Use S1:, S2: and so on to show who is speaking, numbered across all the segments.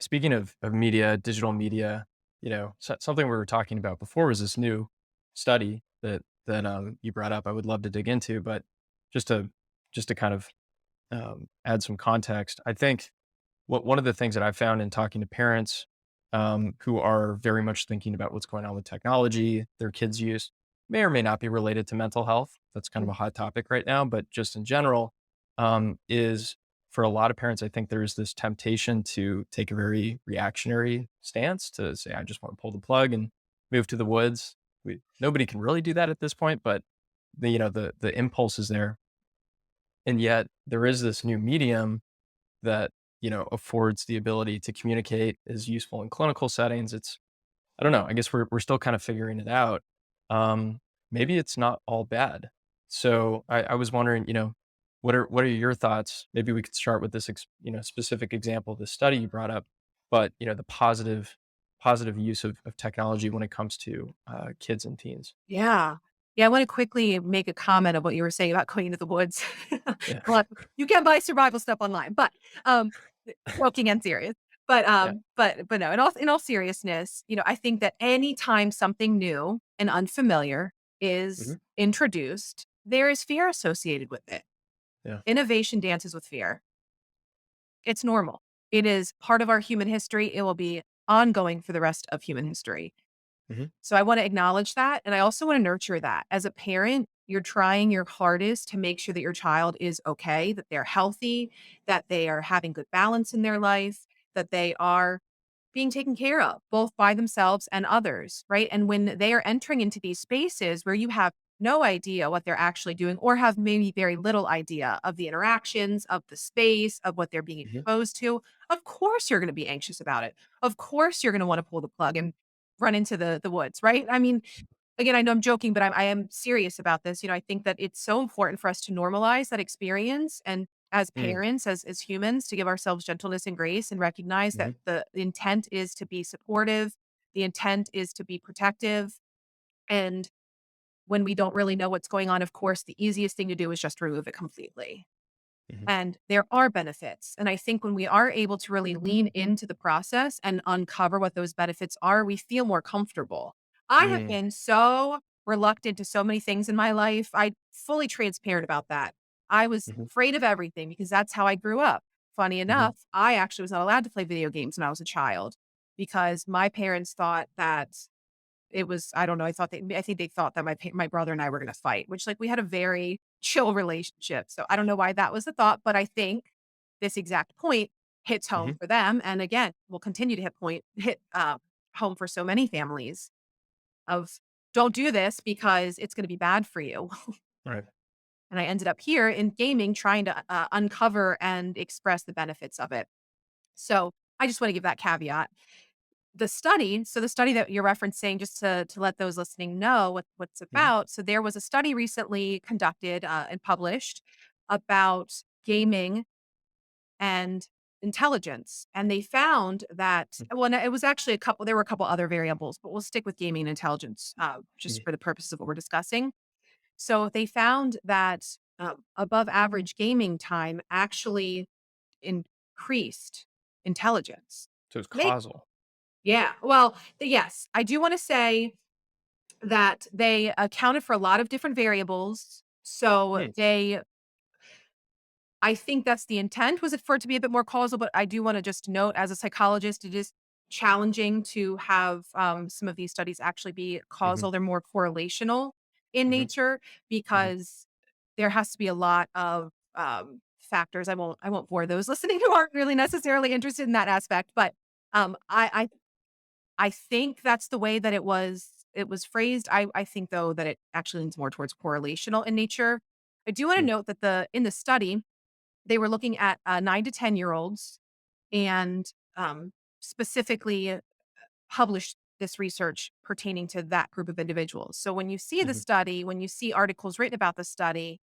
S1: Speaking of media, digital media, something we were talking about before was this new study that you brought up. I would love to dig into, but just to just to kind of add some context, I think one of the things that I found in talking to parents who are very much thinking about what's going on with technology, their kids' use, may or may not be related to mental health. That's kind of a hot topic right now, but just in general, is for a lot of parents, I think there's this temptation to take a very reactionary stance to say, I just want to pull the plug and move to the woods. Nobody can really do that at this point, but the impulse is there. And yet there is this new medium that, affords the ability to communicate, is useful in clinical settings. I don't know, I guess we're still kind of figuring it out. Maybe it's not all bad. So I was wondering, what are your thoughts? Maybe we could start with this, specific example, the study you brought up, but the positive use of technology when it comes to kids and teens.
S2: Yeah. Yeah, I wanna quickly make a comment of what you were saying about going into the woods.
S1: Yeah.
S2: Look, you can buy survival stuff online, but, um, joking and serious. But,
S1: Yeah.
S2: but no, in all seriousness, I think that anytime something new and unfamiliar is
S1: Hmm.
S2: introduced, there is fear associated with it.
S1: Yeah.
S2: Innovation dances with fear. It's normal. It is part of our human history. It will be ongoing for the rest of human history.
S1: Hmm.
S2: So I want to acknowledge that. And I also want to nurture that. As a parent, you're trying your hardest to make sure that your child is okay, that they're healthy, that they are having good balance in their life, that they are being taken care of, both by themselves and others, right? And when they are entering into these spaces where you have no idea what they're actually doing, or have maybe very little idea of the interactions, of the space, of what they're being
S1: Hmm.
S2: exposed to, of course you're going to be anxious about it. Of course you're going to want to pull the plug and run into the woods, right? I mean, again, I know I'm joking, but I am serious about this. I think that it's so important for us to normalize that experience, and as
S1: Mm.
S2: parents, as humans, to give ourselves gentleness and grace and recognize that
S1: Hmm.
S2: the intent is to be supportive, the intent is to be protective. And when we don't really know what's going on, of course, the easiest thing to do is just remove it completely.
S1: Hmm.
S2: And there are benefits. And I think when we are able to really lean into the process and uncover what those benefits are, we feel more comfortable. I have
S1: Mm.
S2: been so reluctant to so many things in my life. I fully transparent about that. I was
S1: Hmm.
S2: afraid of everything because that's how I grew up. Funny
S1: Hmm.
S2: enough, I actually was not allowed to play video games when I was a child because my parents thought that it was, I don't know, I think they thought that my brother and I were gonna fight, which, like, we had a very chill relationship, so I don't know why that was the thought, but I think this exact point hits home
S1: Hmm.
S2: for them, and again, will continue to home for so many families of, "Don't do this because it's gonna be bad for you."
S1: Right.
S2: And I ended up here in gaming trying to, uncover and express the benefits of it. So, I just wanna give that caveat. The study that you're referencing, just to let those listening know what's
S1: Hmm.
S2: about. So there was a study recently conducted, and published about gaming and intelligence, and they found that, well, no, it was actually there were a couple other variables, but we'll stick with gaming and intelligence, just
S1: Hmm.
S2: for the purposes of what we're discussing. So they found that, above average gaming time actually increased intelligence.
S1: So it's causal.
S2: Yeah. Well, yes, I do wanna say that they accounted for a lot of different variables. So
S1: Mm.
S2: I think that's the intent, was it for it to be a bit more causal, but I do wanna just note, as a psychologist, it is challenging to have, some of these studies actually be
S1: Hmm.
S2: causal. They're more correlational in
S1: Hmm.
S2: nature
S1: Hmm.
S2: because there has to be a lot of, factors. I won't bore those listening who aren't really necessarily interested in that aspect, but, I think that's the way that it was phrased. I think, though, that it actually leans more towards correlational in nature. I do wanna
S1: Mm.
S2: note that in the study, they were looking at, 9 to 10-year-olds and, specifically published this research pertaining to that group of individuals. So when you see the
S1: Mhm.
S2: study, when you see articles written about the study,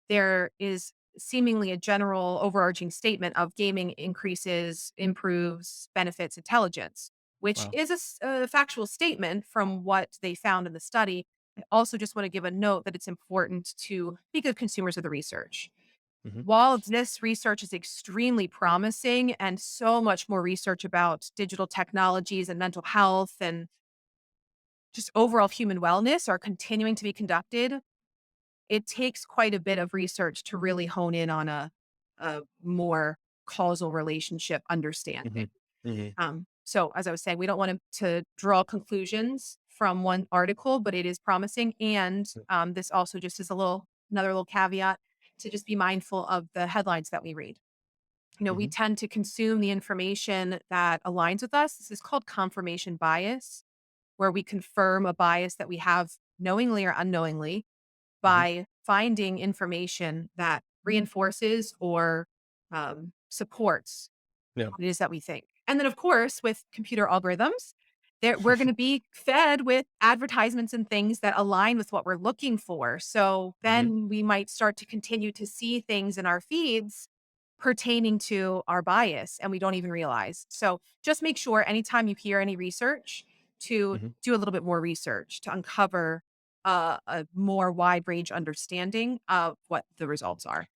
S2: there is seemingly a general overarching statement of gaming increases, improves, benefits intelligence, which
S1: Wow.
S2: is a factual statement from what they found in the study. I also just want to give a note that it's important to be good consumers of the research.
S1: Mhm.
S2: While this research is extremely promising and so much more research about digital technologies and mental health and just overall human wellness are continuing to be conducted, it takes quite a bit of research to really hone in on a more causal relationship understanding.
S1: Mhm. Mhm.
S2: So as I was saying, we don't want to draw conclusions from one article, but it is promising. And this also just is another little caveat to just be mindful of the headlines that we read. We
S1: Mhm.
S2: tend to consume the information that aligns with us. This is called confirmation bias, where we confirm a bias that we have knowingly or unknowingly
S1: Mhm.
S2: by finding information that reinforces or supports
S1: Yeah.
S2: what it is that we think. And then, of course, with computer algorithms, we're going to be fed with advertisements and things that align with what we're looking for. So
S1: Mhm.
S2: then we might start to continue to see things in our feeds pertaining to our bias and we don't even realize. So just make sure anytime you hear any research to
S1: Mhm.
S2: do a little bit more research to uncover a more wide range understanding of what the results are.